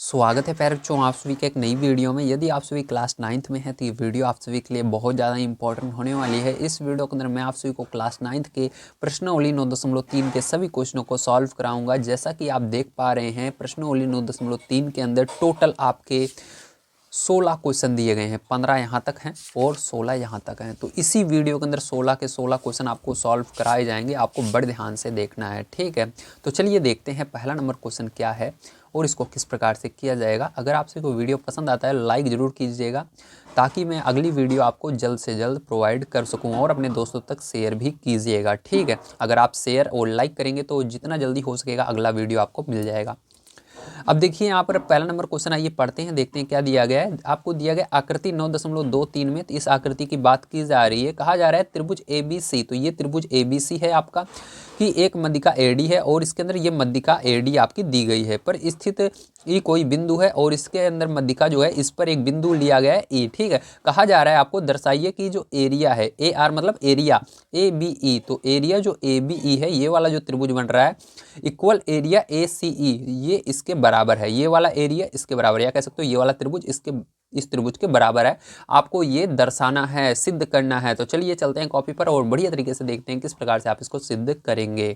स्वागत है बच्चों आप सभी के एक नई वीडियो में। यदि आप सभी क्लास 9th में हैं तो ये वीडियो आप सभी के लिए बहुत ज़्यादा इंपॉर्टेंट होने वाली है। इस वीडियो के अंदर मैं आप सभी को क्लास 9th के प्रश्नावली 9.3 के सभी क्वेश्चनों को सॉल्व कराऊंगा। जैसा कि आप देख पा रहे हैं प्रश्नावली 9.3 के अंदर टोटल आपके 16 क्वेश्चन दिए गए हैं। 15 यहाँ तक हैं और 16 यहाँ तक हैं। तो इसी वीडियो के अंदर 16 के 16 क्वेश्चन आपको सॉल्व कराए जाएंगे। आपको बड़े ध्यान से देखना है, ठीक है। तो चलिए देखते हैं पहला नंबर क्वेश्चन क्या है और इसको किस प्रकार से किया जाएगा। अगर आपसे कोई वीडियो पसंद आता है लाइक ज़रूर कीजिएगा ताकि मैं अगली वीडियो आपको जल्द से जल्द प्रोवाइड कर सकूं, और अपने दोस्तों तक शेयर भी कीजिएगा, ठीक है। अगर आप शेयर और लाइक करेंगे तो जितना जल्दी हो सकेगा अगला वीडियो आपको मिल जाएगा। अब देखिए यहाँ पर पहला नंबर क्वेश्चन आइए पढ़ते हैं, देखते हैं क्या दिया गया है। आपको दिया गया आकृति 9.23 में, तो इस आकृति की बात की जा रही है। कहा जा रहा है त्रिभुज ABC, तो ये त्रिभुज ABC है आपका कि एक मध्यिका AD है और इसके अंदर ये मध्यिका AD आपकी दी गई है, पर स्थित ये कोई बिंदु है और इसके अंदर मध्यिका जो है इस पर एक बिंदु लिया गया है E, ठीक है। कहा जा रहा है आपको दर्शाइए कि जो एरिया है AR मतलब एरिया ABE, तो एरिया जो ABE है ये वाला जो त्रिभुज बन रहा है इक्वल एरिया ACE ये इसके बराबर है। ये वाला एरिया इसके बराबर है, या कह सकते हो ये वाला त्रिभुज इस त्रिभुज के बराबर है। आपको ये दर्शाना है, सिद्ध करना है। तो चलिए चलते हैं कॉपी पर और बढ़िया तरीके से देखते हैं किस प्रकार से आप इसको सिद्ध करेंगे।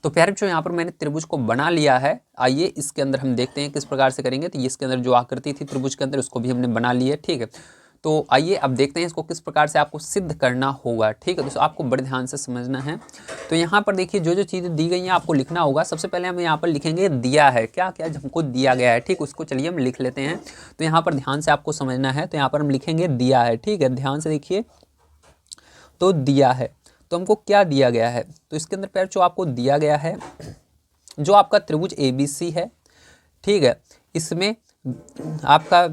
तो प्यारे बच्चों यहाँ पर मैंने त्रिभुज को बना लिया है। आइए इसके अंदर हम देखते हैं किस प्रकार से करेंगे। तो इसके अंदर जो आकृति थी त्रिभुज के अंदर उसको भी हमने बना ली है, ठीक है। तो आइए अब देखते हैं इसको किस प्रकार से आपको सिद्ध करना होगा, ठीक है। तो आपको बड़े ध्यान से समझना है। तो यहाँ पर देखिए जो जो चीज़ें दी गई हैं आपको लिखना होगा। सबसे पहले हम यहाँ पर लिखेंगे दिया है, क्या क्या हमको दिया गया है, ठीक। उसको चलिए हम लिख लेते हैं। तो यहाँ पर ध्यान से आपको समझना है। तो यहाँ पर हम लिखेंगे दिया है, ठीक है। ध्यान से देखिए, तो दिया है तो हमको क्या दिया गया है। तो इसके अंदर पैर जो आपको दिया गया है जो आपका त्रिभुज ABC है, ठीक है। इसमें आपका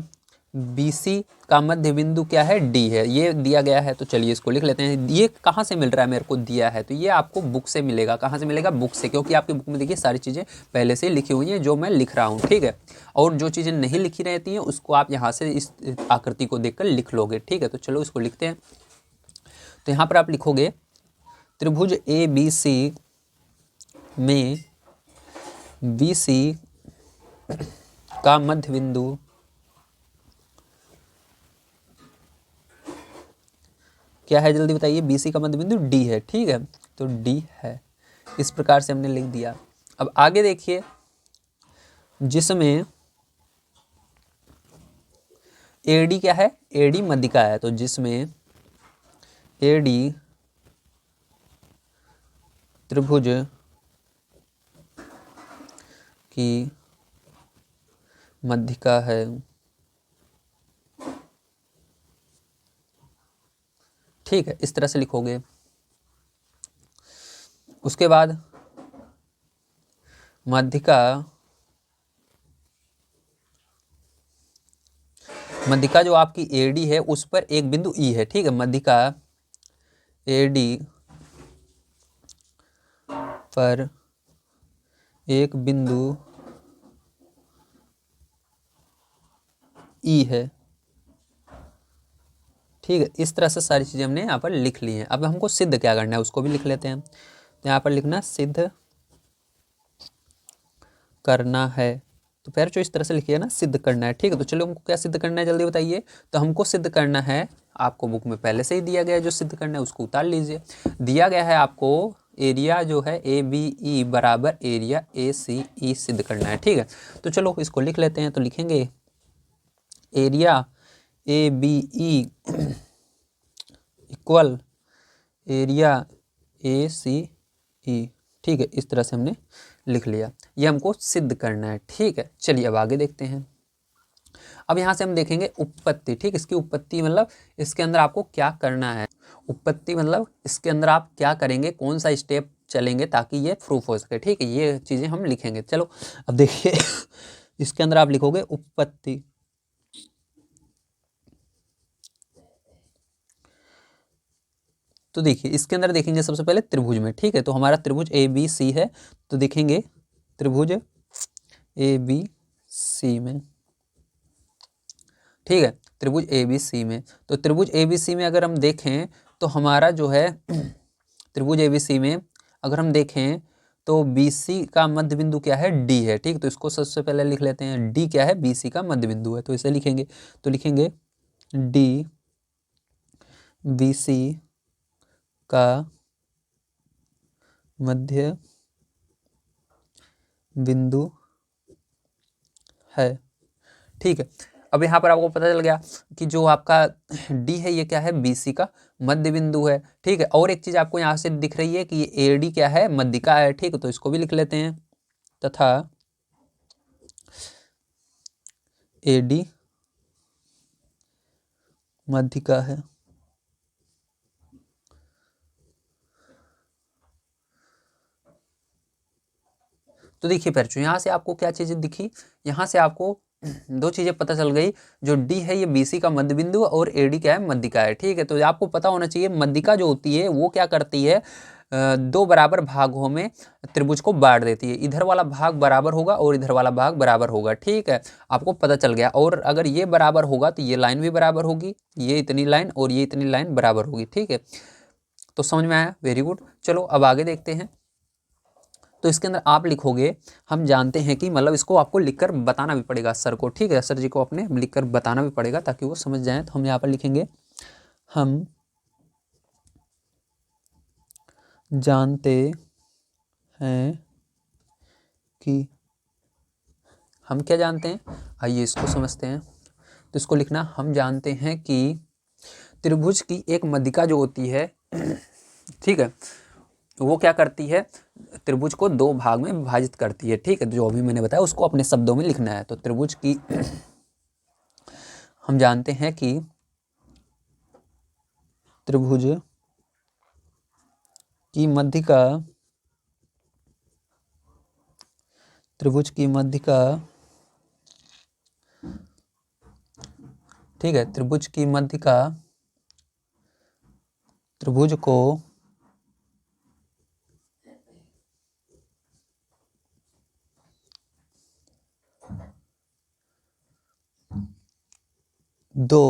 BC का मध्य बिंदु क्या है D है, ये दिया गया है। तो चलिए इसको लिख लेते हैं। ये कहाँ से मिल रहा है मेरे को दिया है, तो ये आपको बुक से मिलेगा। कहाँ से मिलेगा? बुक से, क्योंकि आपकी बुक में देखिए सारी चीज़ें पहले से लिखी हुई हैं जो मैं लिख रहा हूँ, ठीक है। और जो चीज़ें नहीं लिखी रहती हैं उसको आप यहाँ से इस आकृति को देखकर लिख लोगे, ठीक है। तो चलो इसको लिखते हैं। तो यहाँ पर आप लिखोगे त्रिभुज ABC में BC का मध्य बिंदु क्या है, जल्दी बताइए। BC का मध्य बिंदु D है, ठीक है। तो D है, इस प्रकार से हमने लिख दिया। अब आगे देखिए, जिसमें AD क्या है, AD मध्यिका है। तो जिसमें AD त्रिभुज की मध्यिका है, ठीक है। इस तरह से लिखोगे। उसके बाद मध्यिका जो आपकी AD है उस पर एक बिंदु E है, ठीक है। मध्यिका AD पर एक बिंदु E है, ठीक है। इस तरह से सारी चीज़ें हमने यहाँ पर लिख ली हैं। अब हमको सिद्ध क्या करना है उसको भी लिख लेते हैं। तो यहाँ पर लिखना सिद्ध करना है। तो पैर जो इस तरह से लिखिए ना, सिद्ध करना है, ठीक है। तो चलो हमको क्या सिद्ध करना है जल्दी बताइए। तो हमको सिद्ध करना है, आपको बुक में पहले से ही दिया गया है जो सिद्ध करना है उसको उतार लीजिए। दिया गया है आपको एरिया जो है ABE बराबर एरिया ACE सिद्ध करना है, ठीक है। तो चलो इसको लिख लेते हैं। तो लिखेंगे area ABE equal area ACE, ठीक है। इस तरह से हमने लिख लिया। ये हमको सिद्ध करना है, ठीक है। चलिए अब आगे देखते हैं। अब यहाँ से हम देखेंगे उत्पत्ति, ठीक। इसकी उत्पत्ति मतलब इसके अंदर आपको क्या करना है। उत्पत्ति मतलब इसके अंदर आप क्या करेंगे, कौन सा स्टेप चलेंगे ताकि ये प्रूफ हो सके, ठीक है। ये चीज़ें हम लिखेंगे। चलो अब देखिए इसके अंदर आप लिखोगे उत्पत्ति। तो देखिए इसके अंदर देखेंगे सबसे पहले त्रिभुज में, ठीक है। तो हमारा त्रिभुज ABC है। तो देखेंगे त्रिभुज ABC में, ठीक है। त्रिभुज ABC में, तो त्रिभुज ABC में अगर हम देखें तो हमारा जो है त्रिभुज ABC में अगर हम देखें तो BC का मध्य बिंदु क्या है, D है। ठीक, तो इसको सबसे पहले लिख लेते हैं, D क्या है, BC का मध्य बिंदु है। तो इसे लिखेंगे, तो लिखेंगे D BC का मध्य बिंदु है। ठीक है, अब यहाँ पर आपको पता चल गया कि जो आपका D है ये क्या है, BC का मध्य बिंदु है। ठीक है, और एक चीज आपको यहाँ से दिख रही है कि ये AD क्या है, मध्यिका है। ठीक है, तो इसको भी लिख लेते हैं, तथा AD मध्यिका है। तो देखिए बच्चों, यहाँ से आपको क्या चीजें दिखी, यहाँ से आपको दो चीजें पता चल गई। जो D है ये BC का मध्य बिंदु और AD क्या है, मध्यिका है। ठीक है, तो आपको पता होना चाहिए मध्यिका जो होती है वो क्या करती है, दो बराबर भागों में त्रिभुज को बांट देती है। इधर वाला भाग बराबर होगा और इधर वाला भाग बराबर होगा। ठीक है, आपको पता चल गया। और अगर ये बराबर होगा तो ये लाइन भी बराबर होगी, ये इतनी लाइन और ये इतनी लाइन बराबर होगी। ठीक है, तो समझ में आया, वेरी गुड। चलो अब आगे देखते हैं। तो इसके अंदर आप लिखोगे, हम जानते हैं कि मतलब इसको आपको लिखकर बताना भी पड़ेगा सर को। ठीक है, सर जी को अपने लिखकर बताना भी पड़ेगा ताकि वो समझ जाएं। तो हम यहाँ पर लिखेंगे, हम जानते हैं कि, हम क्या जानते हैं, आइए इसको समझते हैं। तो इसको लिखना, हम जानते हैं कि त्रिभुज की एक मध्यिका जो होती है, ठीक है, वो क्या करती है, त्रिभुज को दो भाग में विभाजित करती है। ठीक है, जो अभी मैंने बताया उसको अपने शब्दों में लिखना है। तो त्रिभुज की हम जानते हैं कि त्रिभुज की मध्यिका, त्रिभुज की मध्यिका, ठीक है, त्रिभुज की मध्यिका त्रिभुज को दो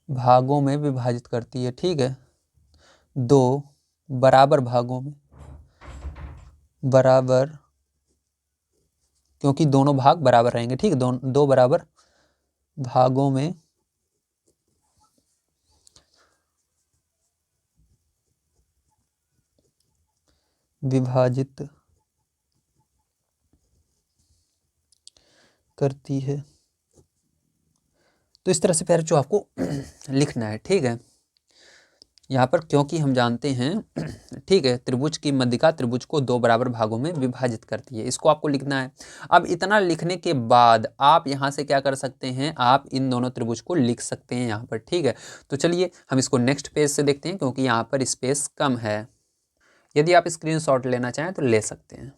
भागों में विभाजित करती है। ठीक है, दो बराबर भागों में, बराबर, क्योंकि दोनों भाग बराबर रहेंगे। ठीक है, दो बराबर भागों में विभाजित करती है। तो इस तरह से प्यारे जो आपको लिखना है। ठीक है, यहाँ पर क्योंकि हम जानते हैं, ठीक है, त्रिभुज की मध्यिका त्रिभुज को दो बराबर भागों में विभाजित करती है, इसको आपको लिखना है। अब इतना लिखने के बाद आप यहाँ से क्या कर सकते हैं, आप इन दोनों त्रिभुज को लिख सकते हैं यहाँ पर। ठीक है, तो चलिए हम इसको नेक्स्ट पेज से देखते हैं, क्योंकि यहाँ पर स्पेस कम है। यदि आप स्क्रीनशॉट लेना चाहें तो ले सकते हैं।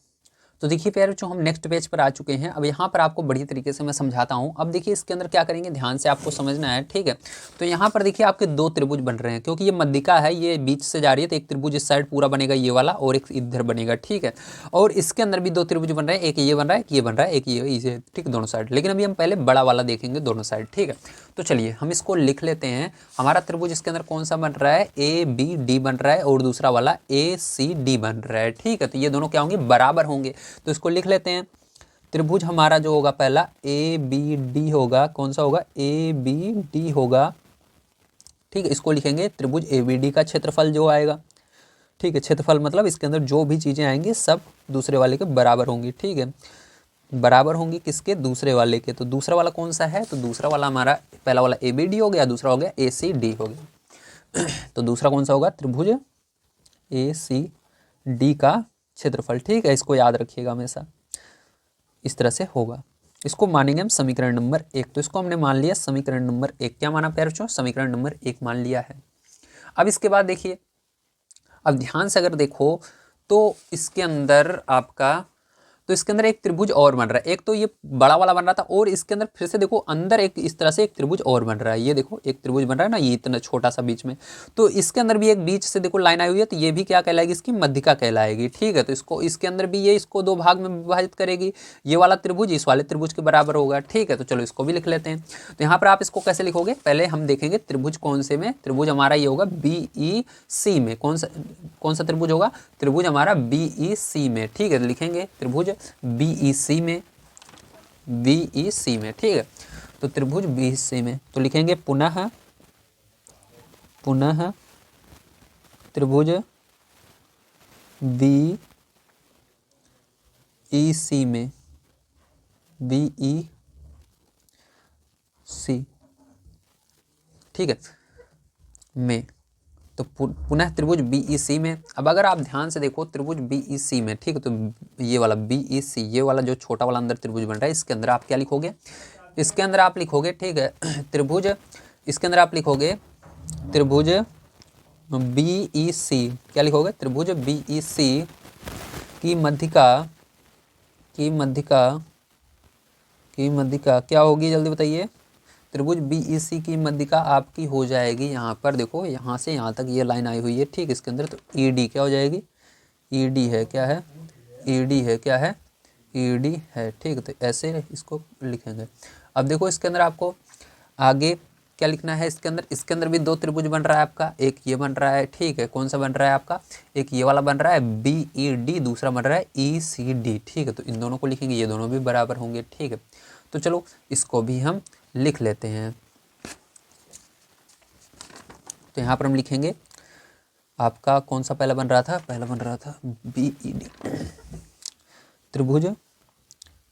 तो देखिए प्यारे जो हम नेक्स्ट पेज पर आ चुके हैं। अब यहाँ पर आपको बढ़िया तरीके से मैं समझाता हूँ। अब देखिए इसके अंदर क्या करेंगे, ध्यान से आपको समझना है। ठीक है, तो यहाँ पर देखिए आपके दो त्रिभुज बन रहे हैं, क्योंकि ये मध्यिका है, ये बीच से जा रही है, तो एक त्रिभुज इस साइड पूरा बनेगा ये वाला, और एक इधर बनेगा। ठीक है, और इसके अंदर भी दो त्रिभुज बन रहे हैं, एक ये बन रहा है, एक ये बन रहा है, एक ये, ठीक, दोनों साइड। लेकिन अभी हम पहले बड़ा वाला देखेंगे दोनों साइड। ठीक है, तो चलिए हम इसको लिख लेते हैं। हमारा त्रिभुज इसके अंदर कौन सा बन रहा है, ABD बन रहा है, और दूसरा वाला ACD बन रहा है। ठीक है, तो ये दोनों क्या होंगे, बराबर होंगे। तो इसको लिख लेते हैं। त्रिभुज हमारा जो होगा पहला ABD होगा, कौन सा होगा, ABD होगा। ठीक है, इसको लिखेंगे त्रिभुज ABD का क्षेत्रफल जो आएगा। ठीक है, क्षेत्रफल मतलब इसके अंदर जो भी चीजें आएंगी सब दूसरे वाले के बराबर होंगी। ठीक है, बराबर होंगी किसके, दूसरे वाले के। तो दूसरा वाला कौन सा है, तो दूसरा वाला हमारा, पहला वाला ABD हो गया, दूसरा हो गया ACD हो गया। तो दूसरा कौन सा होगा, त्रिभुज ACD का क्षेत्रफल। ठीक है, इसको याद रखिएगा हमेशा, इस तरह से होगा। इसको मानेंगे हम समीकरण नंबर 1। तो इसको हमने मान लिया समीकरण नंबर 1। क्या माना प्यारे बच्चों, समीकरण नंबर 1 मान लिया है। अब इसके बाद देखिए, अब ध्यान से अगर देखो तो इसके अंदर आपका तो इसके अंदर एक त्रिभुज और बन रहा है। एक तो ये बड़ा वाला बन रहा था और इसके अंदर फिर से देखो अंदर एक इस तरह से एक त्रिभुज और बन रहा है। ये देखो एक त्रिभुज बन रहा है ना, ये इतना छोटा सा बीच में, तो इसके अंदर भी एक बीच से देखो लाइन आई हुई है, तो ये भी क्या कहलाएगी, इसकी मध्यिका कहलाएगी। ठीक है, तो इसको इसके अंदर भी ये इसको दो भाग में विभाजित करेगी। ये वाला त्रिभुज इस वाले त्रिभुज के बराबर होगा। ठीक है, तो चलो इसको भी लिख लेते हैं। तो यहाँ पर आप इसको कैसे लिखोगे, पहले हम देखेंगे त्रिभुज कौन से में, त्रिभुज हमारा ये होगा BEC में। कौन सा त्रिभुज होगा, त्रिभुज हमारा BEC में। ठीक है, तो लिखेंगे त्रिभुज BEC में, BEC में। ठीक है, तो त्रिभुज BEC में तो लिखेंगे पुनः त्रिभुज BEC में, BEC। ठीक है, में तो पुनः त्रिभुज BEC में। अब अगर आप ध्यान से देखो त्रिभुज BEC में, ठीक है, तो ये वाला BEC, ये वाला जो छोटा वाला अंदर त्रिभुज बन रहा है, इसके अंदर आप क्या लिखोगे, इसके अंदर आप लिखोगे, ठीक है, त्रिभुज, इसके अंदर आप लिखोगे त्रिभुज BEC। क्या लिखोगे, त्रिभुज BEC की मध्यिका क्या होगी, जल्दी बताइए। त्रिभुज BEC की मध्यिका आपकी हो जाएगी, यहाँ पर देखो, यहाँ से यहाँ तक ये लाइन आई हुई है। ठीक, इसके अंदर तो ED क्या हो जाएगी, ED है, क्या है, ED है, क्या है, ED है। ठीक, तो ऐसे इसको लिखेंगे। अब देखो इसके अंदर आपको आगे क्या लिखना है, इसके अंदर भी दो त्रिभुज बन रहा है आपका, एक ये बन रहा है। ठीक है, कौन सा बन रहा है आपका, एक ये वाला बन रहा है BED, दूसरा बन रहा है ECD। ठीक है, तो इन दोनों को लिखेंगे, ये दोनों भी बराबर होंगे। ठीक है, तो चलो इसको भी हम लिख लेते हैं। तो यहाँ पर हम लिखेंगे आपका कौन सा पहला बन रहा था, BED, त्रिभुज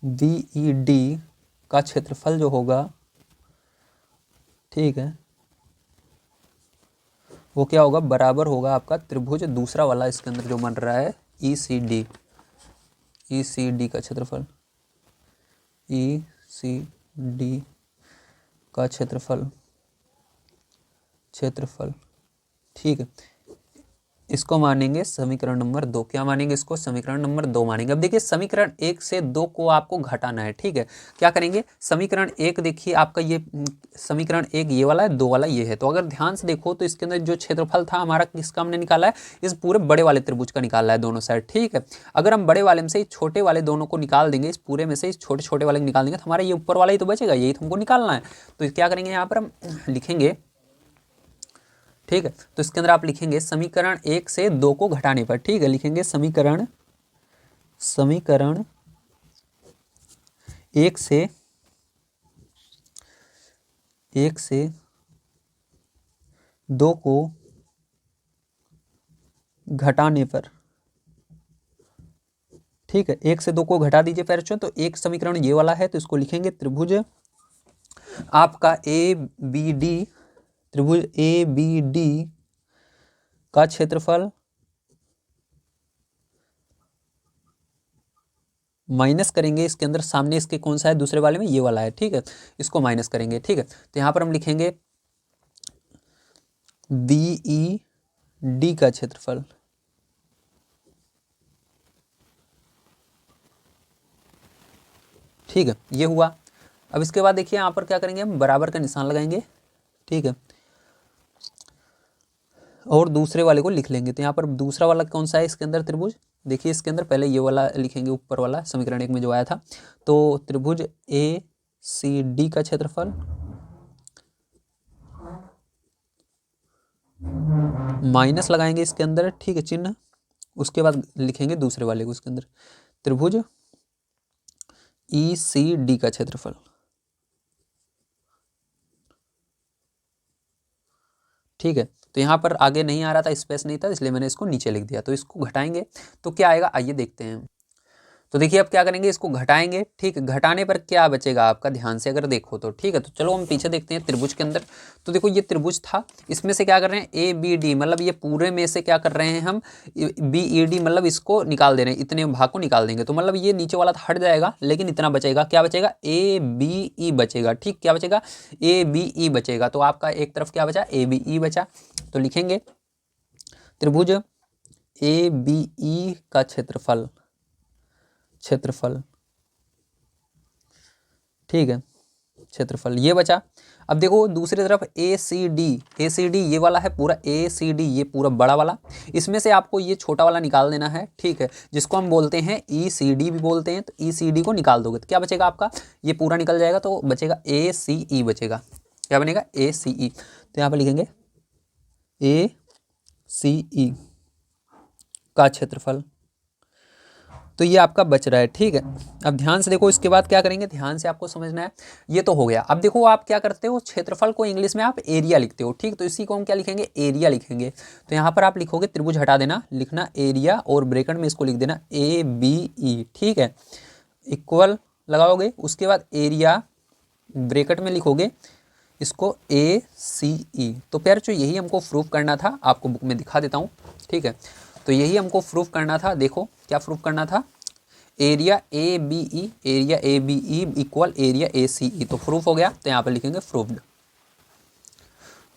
BED का क्षेत्रफल जो होगा, ठीक है, वो क्या होगा, बराबर होगा आपका त्रिभुज दूसरा वाला इसके अंदर जो बन रहा है ECD का क्षेत्रफल, ECD का क्षेत्रफल। ठीक है, इसको मानेंगे समीकरण नंबर 2। क्या मानेंगे इसको, समीकरण नंबर 2 मानेंगे। अब देखिए समीकरण 1 से 2 को आपको घटाना है। ठीक है, क्या करेंगे, समीकरण 1 देखिए आपका ये समीकरण 1 ये वाला है, 2 वाला ये है। तो अगर ध्यान से देखो तो इसके अंदर जो क्षेत्रफल था हमारा किसका हमने निकाला है, इस पूरे बड़े वाले त्रिभुज का निकाला है दोनों साइड। ठीक है, अगर हम बड़े वाले में से छोटे वाले दोनों को निकाल देंगे, इस पूरे में से इस छोटे छोटे वाले को निकाल देंगे, तो हमारा ये ऊपर वाला ही तो बचेगा, यही तो हमको निकालना है। तो क्या करेंगे, यहाँ पर हम लिखेंगे, ठीक है, तो इसके अंदर आप लिखेंगे समीकरण 1 से 2 को घटाने पर। ठीक है, लिखेंगे समीकरण 1 से 2 को घटाने पर। ठीक है, 1 से 2 को घटा दीजिए बच्चों, तो एक समीकरण ये वाला है, तो इसको लिखेंगे त्रिभुज आपका त्रिभुज ABD का क्षेत्रफल माइनस करेंगे, इसके अंदर सामने इसके कौन सा है, दूसरे वाले में ये वाला है। ठीक है, इसको माइनस करेंगे। ठीक है, तो यहाँ पर हम लिखेंगे BED का क्षेत्रफल। ठीक है, ये हुआ। अब इसके बाद देखिए यहाँ पर क्या करेंगे, हम बराबर का निशान लगाएंगे। ठीक है, और दूसरे वाले को लिख लेंगे। तो यहाँ पर दूसरा वाला कौन सा है इसके अंदर त्रिभुज, देखिए इसके अंदर पहले ये वाला लिखेंगे, ऊपर वाला समीकरण 1 में जो आया था, तो त्रिभुज ACD का क्षेत्रफल माइनस लगाएंगे इसके अंदर। ठीक है, चिन्ह, उसके बाद लिखेंगे दूसरे वाले को इसके अंदर, त्रिभुज ECD का क्षेत्रफल। ठीक है, तो यहाँ पर आगे नहीं आ रहा था, स्पेस नहीं था, इसलिए मैंने इसको नीचे लिख दिया। तो इसको घटाएंगे तो क्या आएगा, आइए देखते हैं। तो देखिए अब क्या करेंगे, इसको घटाएंगे। ठीक, घटाने पर क्या बचेगा आपका, ध्यान से अगर देखो तो। ठीक है, तो चलो हम पीछे देखते हैं त्रिभुज के अंदर। तो देखो ये त्रिभुज था, इसमें से क्या कर रहे हैं, ABD, मतलब ये पूरे में से क्या कर रहे हैं हम, BED, मतलब इसको निकाल दे रहे हैं, इतने भाग को निकाल देंगे। तो मतलब ये नीचे वाला हट जाएगा, लेकिन इतना बचेगा, क्या बचेगा, ABE बचेगा। ठीक, क्या बचेगा, ABE बचेगा। तो आपका एक तरफ क्या बचा, ABE बचा। तो लिखेंगे त्रिभुज ABE का क्षेत्रफल, क्षेत्रफल, ठीक है, क्षेत्रफल ये बचा। अब देखो दूसरी तरफ ए सी डी ये वाला है पूरा, ए सी डी ये पूरा बड़ा वाला, इसमें से आपको ये छोटा वाला निकाल देना है, ठीक है, जिसको हम बोलते हैं ई सी डी भी बोलते हैं। तो ई सी डी को निकाल दोगे तो क्या बचेगा आपका, ये पूरा निकल जाएगा तो बचेगा ए सी ई बचेगा। क्या बनेगा, ए सी ई। तो यहाँ पर लिखेंगे ए सी ई का क्षेत्रफल, तो ये आपका बच रहा है, ठीक है। अब ध्यान से देखो इसके बाद क्या करेंगे, ध्यान से आपको समझना है। ये तो हो गया। अब देखो आप क्या करते हो, क्षेत्रफल को इंग्लिश में आप एरिया लिखते हो, ठीक, तो इसी को हम क्या लिखेंगे, एरिया लिखेंगे। तो यहाँ पर आप लिखोगे, त्रिभुज हटा देना, लिखना एरिया और ब्रैकेट में इसको लिख देना ए बी ई, ठीक है, इक्वल लगाओगे। उसके बाद एरिया ब्रैकेट में लिखोगे इसको ए सी ई। तो प्यार जो यही हमको प्रूफ करना था, आपको बुक में दिखा देता हूँ, ठीक है। तो यही हमको प्रूफ करना था, देखो क्या प्रूफ करना था, area A B E, area A B E equal area A C E. तो प्रूफ हो गया, तो यहाँ पर लिखेंगे प्रूफ्ड।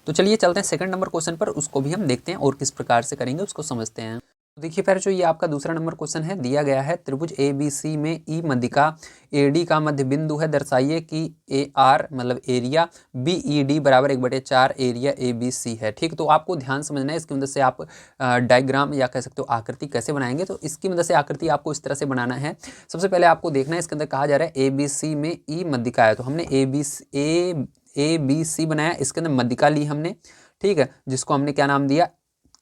तो चलिए चलते हैं सेकंड नंबर क्वेश्चन पर, उसको भी हम देखते हैं और किस प्रकार से करेंगे उसको समझते हैं। तो देखिए प्यारे जो ये आपका दूसरा नंबर क्वेश्चन है, दिया गया है त्रिभुज ए बी सी में ई मध्यिका ए डी का मध्य बिंदु है, दर्शाइए कि ए आर मतलब एरिया बी ई डी बराबर 1/4 एरिया ए बी सी है, ठीक। तो आपको ध्यान समझना है, इसकी मदद से आप डायग्राम या कह सकते हो आकृति कैसे बनाएंगे। तो इसकी मदद से आकृति आपको इस तरह से बनाना है। सबसे पहले आपको देखना है, इसके अंदर कहा जा रहा है ए बी सी में ई मध्यिका है, तो हमने ए बी सी बनाया, इसके अंदर मध्यिका ली हमने, ठीक है, जिसको हमने क्या नाम दिया,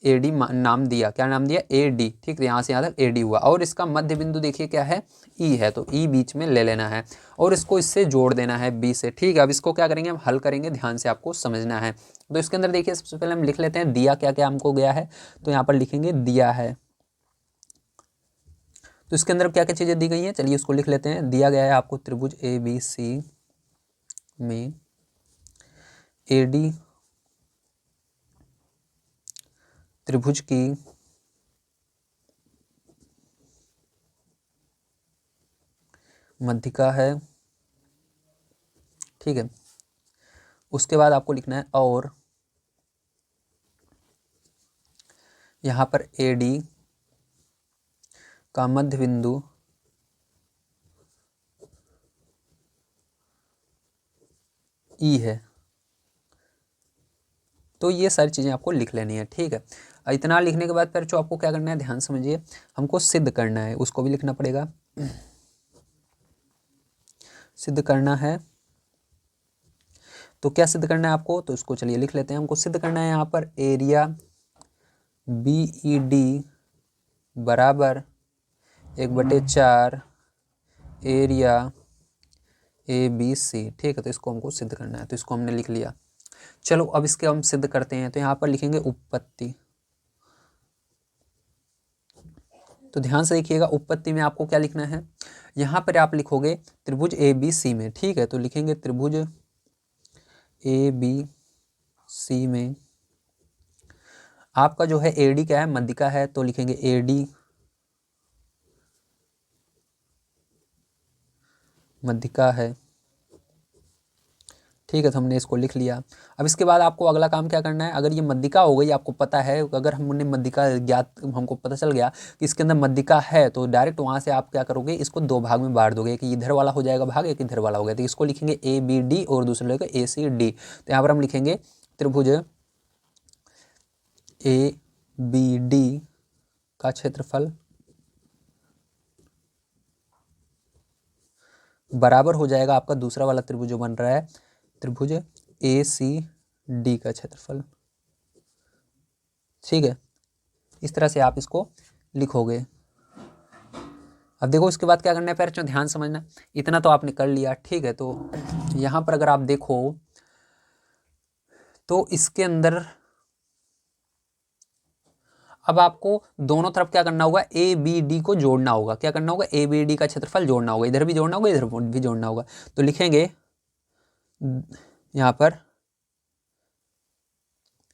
ए डी नाम दिया, क्या नाम दिया, ए डी, ठीक है, यहाँ से यहाँ तक ए डी हुआ। और इसका मध्य बिंदु देखिए क्या है, ई है, तो ई बीच में ले लेना है और इसको इससे जोड़ देना है बी से, ठीक है। अब इसको क्या करेंगे, हम हल करेंगे, ध्यान से आपको समझना है। तो इसके अंदर देखिए सबसे पहले हम लिख लेते हैं दिया क्या क्या हमको गया है, तो यहाँ पर लिखेंगे दिया है। तो इसके अंदर क्या क्या चीज़ें दी गई हैं, चलिए उसको लिख लेते हैं। दिया गया है आपको त्रिभुज ए बी सी में ए डी त्रिभुज की मध्यिका है, ठीक है। उसके बाद आपको लिखना है और यहाँ पर ए डी का मध्य बिंदु ई है। तो ये सारी चीज़ें आपको लिख लेनी है, ठीक है। इतना लिखने के बाद फिर जो आपको क्या करना है, ध्यान समझिए, हमको सिद्ध करना है, उसको भी लिखना पड़ेगा। सिद्ध करना है, तो क्या सिद्ध करना है आपको, तो इसको चलिए लिख लेते हैं। हमको सिद्ध करना है यहाँ पर एरिया बी ई डी बराबर 1/4 एरिया ए बी सी, ठीक है। तो इसको हमको सिद्ध करना है, तो इसको हमने लिख लिया। चलो अब इसके हम सिद्ध करते हैं। तो यहाँ पर लिखेंगे उपपत्ति। तो ध्यान से देखिएगा, उपपत्ति में आपको क्या लिखना है, यहाँ पर आप लिखोगे त्रिभुज ए बी सी में, ठीक है। तो लिखेंगे त्रिभुज ए बी सी में आपका जो है ए डी क्या है, मध्यिका है, तो लिखेंगे ए डी मध्यिका है, ठीक है। तो हमने इसको लिख लिया। अब इसके बाद आपको अगला काम क्या करना है, अगर ये मध्यिका हो गई, आपको पता है, अगर हमने मध्यिका ज्ञात, हमको पता चल गया कि इसके अंदर मध्यिका है, तो डायरेक्ट वहाँ से आप क्या करोगे, इसको दो भाग में बांट दोगे, कि इधर वाला हो जाएगा भाग, एक इधर वाला हो गया। तो इसको लिखेंगे ए बी डी और दूसरे लेकर ए सी डी। तो यहाँ पर हम लिखेंगे त्रिभुज ए बी डी का क्षेत्रफल बराबर हो जाएगा आपका दूसरा वाला त्रिभुज जो बन रहा है, त्रिभुज ए सी डी का क्षेत्रफल, ठीक है। इस तरह से आप इसको लिखोगे। अब देखो इसके बाद क्या करना है, फिर ध्यान समझना, इतना तो आपने कर लिया, ठीक है। तो यहाँ पर अगर आप देखो तो इसके अंदर अब आपको दोनों तरफ क्या करना होगा, ए बी डी को जोड़ना होगा। क्या करना होगा, ए बी डी का क्षेत्रफल जोड़ना होगा, इधर भी जोड़ना होगा, इधर भी जोड़ना होगा। तो लिखेंगे यहाँ पर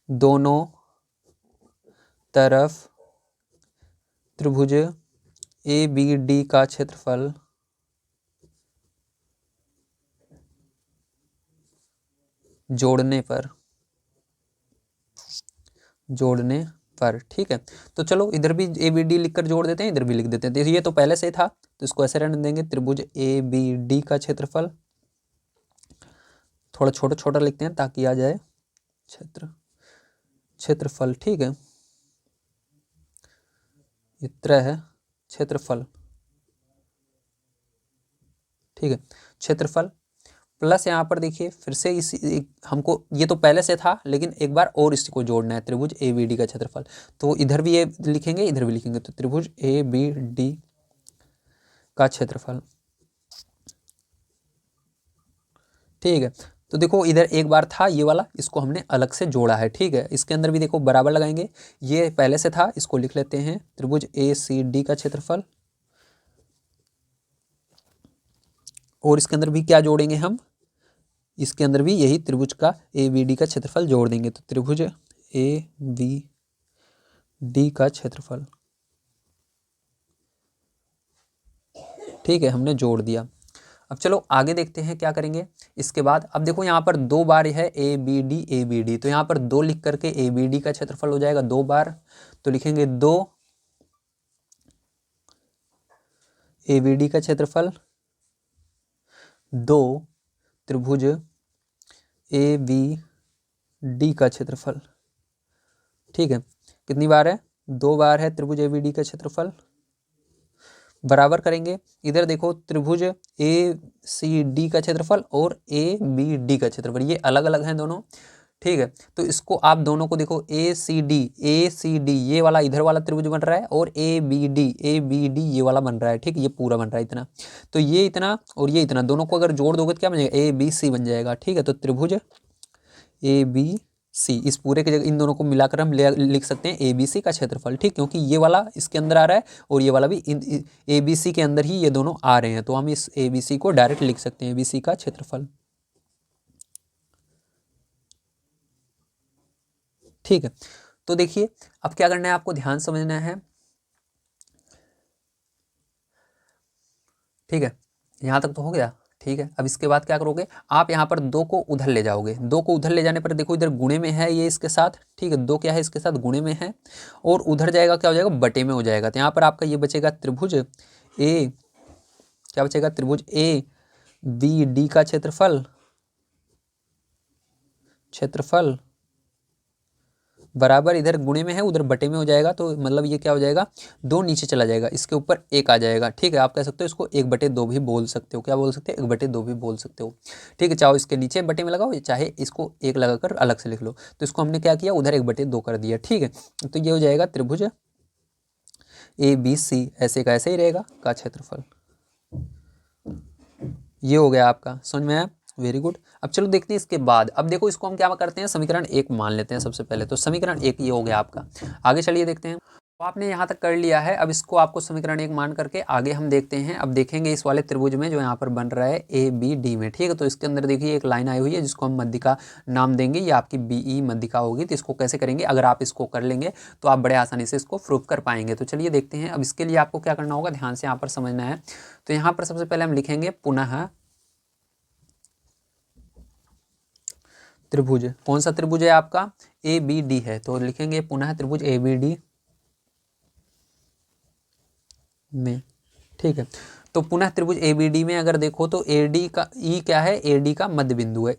दोनों तरफ त्रिभुज ए बी डी का क्षेत्रफल जोड़ने पर, ठीक है। तो चलो इधर भी ए बी डी लिख कर जोड़ देते हैं, इधर भी लिख देते हैं। तो ये तो पहले से था तो इसको ऐसे रहने देंगे, त्रिभुज ए बी डी का क्षेत्रफल, थोड़ा छोटा छोटा लिखते हैं ताकि आ जाए क्षेत्रफल, ठीक है। इतना है क्षेत्रफल, ठीक है, क्षेत्रफल प्लस यहाँ पर देखिए फिर से हमको ये तो पहले से था लेकिन एक बार और इसको जोड़ना है, त्रिभुज ए बी डी का क्षेत्रफल। तो इधर भी ये लिखेंगे, इधर भी लिखेंगे, तो त्रिभुज ए बी डी का क्षेत्रफल, ठीक है। तो देखो इधर एक बार था ये वाला, इसको हमने अलग से जोड़ा है, ठीक है। इसके अंदर भी देखो बराबर लगाएंगे, ये पहले से था, इसको लिख लेते हैं त्रिभुज ए सी डी का क्षेत्रफल, और इसके अंदर भी क्या जोड़ेंगे हम, इसके अंदर भी यही त्रिभुज का ए बी डी का क्षेत्रफल जोड़ देंगे। तो त्रिभुज ए बी डी का क्षेत्रफल, ठीक है, हमने जोड़ दिया। अब चलो आगे देखते हैं क्या करेंगे इसके बाद। अब देखो यहाँ पर 2 बार है ए बी डी, तो यहाँ पर 2 लिख करके ए बी डी का क्षेत्रफल हो जाएगा 2 बार, तो लिखेंगे 2 ए बी डी का क्षेत्रफल, 2 त्रिभुज ए बी डी का क्षेत्रफल, ठीक है। कितनी बार है, 2 बार है त्रिभुज ए बी डी का क्षेत्रफल, बराबर करेंगे। इधर देखो त्रिभुज ए सी डी का क्षेत्रफल और ए बी डी का क्षेत्रफल, ये अलग अलग हैं दोनों, ठीक है। तो इसको आप दोनों को देखो ए सी डी ये वाला इधर वाला त्रिभुज बन रहा है, और ए बी डी ये वाला बन रहा है, ठीक है, ये पूरा बन रहा है इतना। तो ये इतना और ये इतना, दोनों को अगर जोड़ दोगे तो क्या बन जाएगा, ए बी सी बन जाएगा, ठीक है। तो त्रिभुज ए बी सी, इस पूरे की जगह इन दोनों को मिलाकर हम लिख सकते हैं ए बी सी का क्षेत्रफल, ठीक, क्योंकि ये वाला इसके अंदर आ रहा है और ये वाला भी ए बी सी के अंदर ही ये दोनों आ रहे हैं, तो हम इस ए बी सी को डायरेक्ट लिख सकते हैं ए बी सी का क्षेत्रफल, ठीक है। तो देखिए अब क्या करना है, आपको ध्यान समझना है, ठीक है, यहाँ तक तो हो गया, ठीक है। अब इसके बाद क्या करोगे आप, यहाँ पर 2 को उधर ले जाओगे, 2 को उधर ले जाने पर देखो इधर गुणे में है ये इसके साथ, ठीक है, 2 क्या है इसके साथ गुणे में है, और उधर जाएगा क्या हो जाएगा, बटे में हो जाएगा। तो यहाँ पर आपका ये बचेगा त्रिभुज ए, क्या बचेगा, त्रिभुज ए बी डी का क्षेत्रफल बराबर, इधर गुणे में है उधर बटे में हो जाएगा, तो मतलब ये क्या हो जाएगा, 2 नीचे चला जाएगा, इसके ऊपर 1 आ जाएगा, ठीक है। आप कह सकते हो इसको 1/2 भी बोल सकते हो, क्या बोल सकते हैं, 1/2 भी बोल सकते हो, ठीक है। चाहे इसके नीचे बटे में लगाओ, चाहे इसको 1 लगाकर अलग से लिख लो। तो इसको हमने क्या किया, उधर 1/2 कर दिया, ठीक है। तो ये हो जाएगा त्रिभुज ए बी सी, ऐसे का ऐसे ही रहेगा, का क्षेत्रफल, ये हो गया आपका, समझ में आया, वेरी गुड। अब चलो देखते हैं इसके बाद। अब देखो इसको हम क्या करते हैं, समीकरण 1 मान लेते हैं सबसे पहले। तो समीकरण 1 ये हो गया आपका। आगे चलिए देखते हैं। तो आपने यहाँ तक कर लिया है, अब इसको आपको समीकरण 1 मान करके आगे हम देखते हैं। अब देखेंगे इस वाले त्रिभुज में जो यहाँ पर बन रहा है ए बी डी में, ठीक है। तो इसके अंदर देखिए एक लाइन आई हुई है जिसको हम मध्यिका नाम देंगे, ये आपकी बी ई मध्यिका होगी। तो इसको कैसे करेंगे, अगर आप इसको कर लेंगे तो आप बड़े आसानी से इसको प्रूफ कर पाएंगे। तो चलिए देखते हैं। अब इसके लिए आपको क्या करना होगा, ध्यान से यहाँ पर समझना है। तो यहाँ पर सबसे पहले हम लिखेंगे पुनः त्रिभुज, कौन सा त्रिभुज है आपका, ए बी डी है, तो लिखेंगे पुनः त्रिभुज ए बी डी में, ठीक है। तो पुनः त्रिभुज ए बी डी में अगर देखो तो ए डी का ई क्या है, ए डी का मध्य बिंदु है,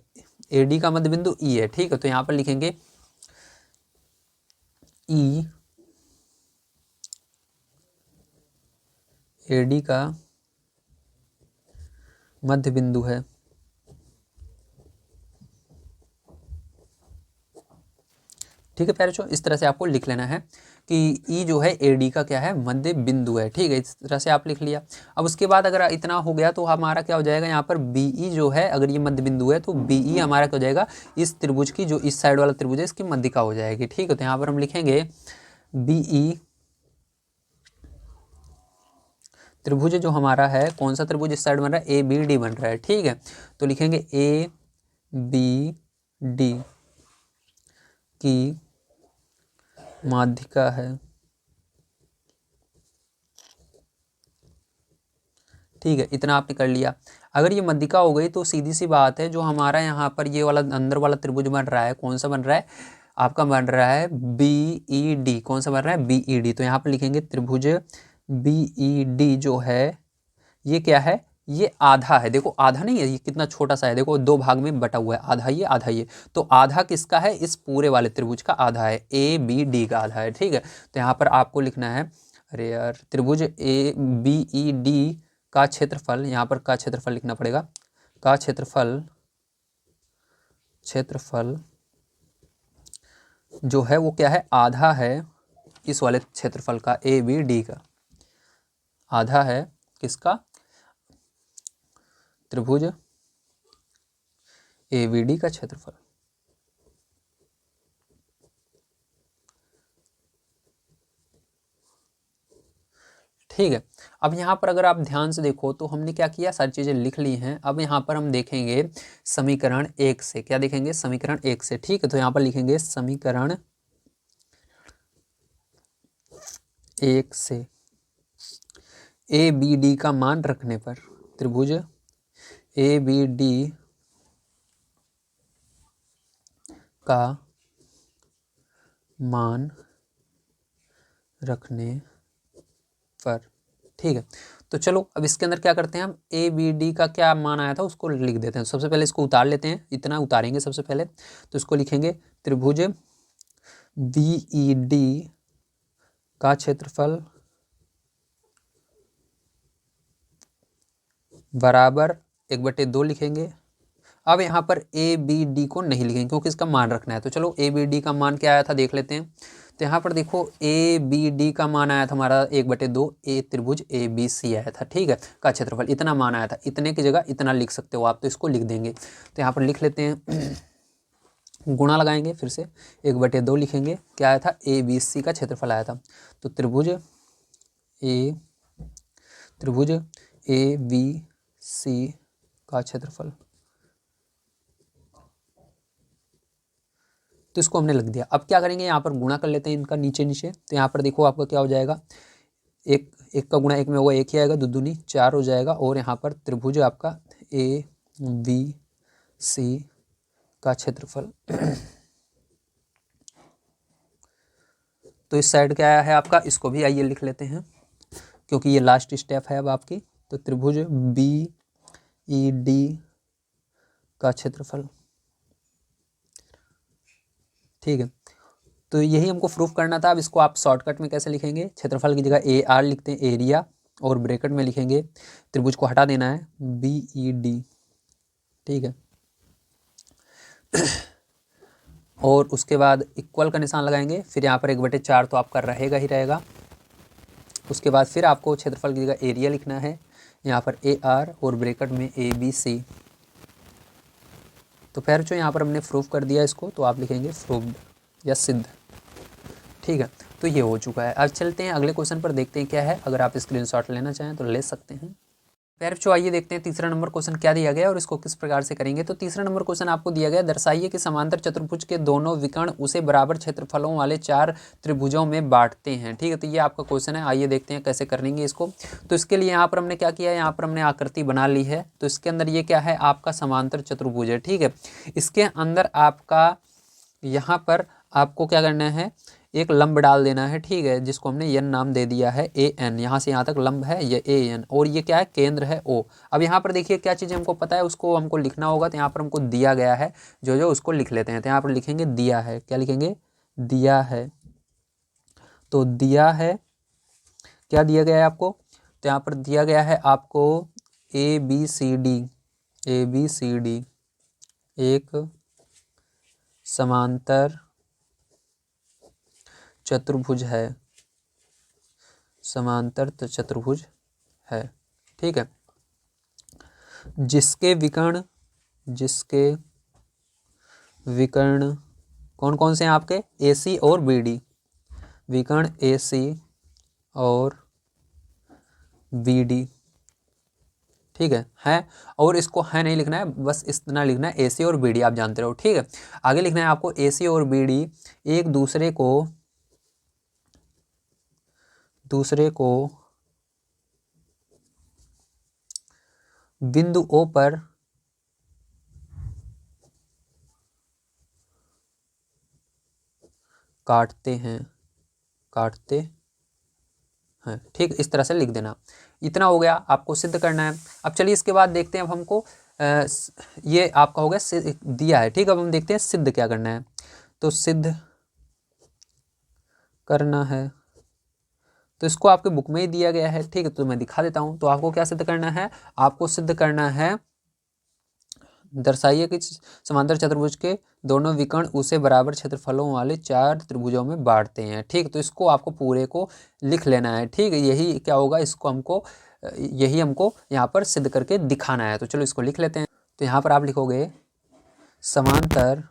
ए डी का मध्य बिंदु ई है, ठीक है। तो यहाँ पर लिखेंगे ई ए डी का मध्य बिंदु है, ठीक है प्यारे बच्चों। इस तरह से आपको लिख लेना है कि ई जो है ए डी का क्या है, मध्य बिंदु है, ठीक है। इस तरह से आप लिख लिया। अब उसके बाद अगर इतना हो गया तो हमारा क्या हो जाएगा, यहाँ पर बी ई जो है, अगर ये मध्य बिंदु है तो बी ई हमारा क्या हो जाएगा, इस त्रिभुज की जो इस साइड वाला त्रिभुज है इसकी मध्यिका हो जाएगी, ठीक है। तो यहाँ पर हम लिखेंगे बी ई त्रिभुज जो हमारा है, कौन सा त्रिभुज इस साइड बन रहा है, ए बी डी बन रहा है, ठीक है। तो लिखेंगे ए बी डी की माध्यिका है, ठीक है। इतना आपने कर लिया। अगर ये मध्यिका हो गई तो सीधी सी बात है, जो हमारा यहाँ पर ये वाला अंदर वाला त्रिभुज बन रहा है, कौन सा बन रहा है, आपका बन रहा है BED। कौन सा बन रहा है? BED। तो यहाँ पर लिखेंगे त्रिभुज BED जो है ये क्या है? ये आधा है। देखो आधा नहीं है, ये कितना छोटा सा है, देखो दो भाग में बटा हुआ है, आधा ये आधा ये। तो आधा किसका है? इस पूरे वाले त्रिभुज का आधा है, ABD का आधा है। ठीक है, तो यहाँ पर आपको लिखना है, अरे यार, त्रिभुज ABED का क्षेत्रफल, यहाँ पर का क्षेत्रफल लिखना पड़ेगा। का क्षेत्रफल जो है वो क्या है? आधा है इस वाले क्षेत्रफल का, ABD का आधा है। किसका? त्रिभुज ABD का क्षेत्रफल। ठीक है, अब यहाँ पर अगर आप ध्यान से देखो तो हमने क्या किया, सारी चीज़ें लिख ली हैं। अब यहाँ पर हम देखेंगे समीकरण 1 से, क्या देखेंगे? समीकरण 1 से। ठीक है, तो यहाँ पर लिखेंगे समीकरण 1 से ABD का मान रखने पर, त्रिभुज ABD का मान रखने पर। ठीक है, तो चलो अब इसके अंदर क्या करते हैं, हम ABD का क्या मान आया था उसको लिख देते हैं। सबसे पहले इसको उतार लेते हैं, इतना उतारेंगे सबसे पहले। तो इसको लिखेंगे त्रिभुज BED का क्षेत्रफल बराबर 1/2 लिखेंगे। अब यहाँ पर ABD को नहीं लिखेंगे क्योंकि इसका मान रखना है। तो चलो ABD का मान क्या आया था देख लेते हैं। तो यहाँ पर देखो ABD का मान आया था हमारा 1/2, ए त्रिभुज ABC आया था। ठीक है, का क्षेत्रफल इतना मान आया था, इतने की जगह इतना लिख सकते हो आप, तो इसको लिख देंगे। तो यहाँ पर लिख लेते हैं गुणा लगाएंगे, फिर से 1/2 लिखेंगे। क्या आया था? ABC का क्षेत्रफल आया था। तो त्रिभुज ABC का क्षेत्रफल, तो इसको हमने लिख दिया। अब क्या करेंगे, यहाँ पर गुणा कर लेते हैं इनका नीचे नीचे। तो यहाँ पर देखो आपका क्या हो जाएगा, एक एक का गुणा एक में होगा, एक ही आएगा, दो दूनी 4 हो जाएगा। और यहाँ पर त्रिभुज आपका ABC का क्षेत्रफल तो इस साइड क्या आया है आपका, इसको भी आइए लिख लेते हैं क्योंकि ये लास्ट स्टेप है अब आपकी। तो त्रिभुज BED का क्षेत्रफल। ठीक है, तो यही हमको प्रूफ करना था। अब इसको आप शॉर्टकट में कैसे लिखेंगे, क्षेत्रफल की जगह AR लिखते हैं, एरिया, और ब्रैकेट में लिखेंगे, त्रिभुज को हटा देना है, BED। ठीक है, और उसके बाद इक्वल का निशान लगाएंगे, फिर यहाँ पर 1/4 तो आपका रहेगा ही रहेगा। उसके बाद फिर आपको क्षेत्रफल की जगह एरिया लिखना है, यहाँ पर AR और ब्रैकेट में ABC। तो फिर जो यहाँ पर हमने प्रूफ कर दिया इसको, तो आप लिखेंगे प्रूव्ड या सिद्ध। ठीक है, तो ये हो चुका है। अब चलते हैं अगले क्वेश्चन पर, देखते हैं क्या है। अगर आप स्क्रीनशॉट लेना चाहें तो ले सकते हैं। फिर जो आइए देखते हैं तीसरा नंबर क्वेश्चन क्या दिया गया और इसको किस प्रकार से करेंगे। तो तीसरा नंबर क्वेश्चन आपको दिया गया, दर्शाइए कि समांतर चतुर्भुज के दोनों विकर्ण उसे बराबर क्षेत्रफलों वाले 4 त्रिभुजों में बांटते हैं। ठीक है, तो ये आपका क्वेश्चन है। आइए देखते हैं कैसे करेंगे इसको। तो इसके लिए यहाँ पर हमने क्या किया है, यहाँ पर हमने आकृति बना ली है। तो इसके अंदर ये क्या है, आपका समांतर चतुर्भुज है। ठीक है, इसके अंदर आपका यहाँ पर आपको क्या करना है, एक लंब डाल देना है। ठीक है, जिसको हमने n नाम दे दिया है, AN, यहाँ से यहाँ तक लंब है ये AN, और ये क्या है, केंद्र है O। अब यहाँ पर देखिए क्या चीज़ हमको पता है, उसको हमको लिखना होगा। तो यहाँ पर हमको दिया गया है जो जो, उसको लिख लेते हैं। तो यहाँ पर लिखेंगे दिया है, क्या लिखेंगे, दिया है। तो दिया है, क्या दिया गया है आपको, तो यहाँ पर दिया गया है आपको ABCD एक समांतर चतुर्भुज है, समांतर चतुर्भुज है। ठीक है, जिसके विकर्ण कौन कौन से हैं आपके, AC और BD, विकर्ण AC और BD। ठीक है, और इसको है नहीं लिखना है, बस इतना लिखना है, AC और BD आप जानते रहो। ठीक है, आगे लिखना है आपको AC और BD एक दूसरे को बिंदु O पर काटते हैं, काटते हैं। ठीक, इस तरह से लिख देना। इतना हो गया, आपको सिद्ध करना है। अब चलिए इसके बाद देखते हैं, अब हमको ये आपका हो गया दिया है। ठीक, अब हम देखते हैं सिद्ध क्या करना है। तो सिद्ध करना है, तो इसको आपके बुक में ही दिया गया है। ठीक है, तो मैं दिखा देता हूँ। तो आपको क्या सिद्ध करना है, आपको सिद्ध करना है, दर्शाइए कि समांतर चतुर्भुज के दोनों विकर्ण उसे बराबर क्षेत्रफलों वाले 4 त्रिभुजों में बांटते हैं। ठीक, तो इसको आपको पूरे को लिख लेना है। ठीक है, यही क्या होगा, इसको हमको यही हमको यहाँ पर सिद्ध करके दिखाना है। तो चलो इसको लिख लेते हैं। तो यहाँ पर आप लिखोगे समांतर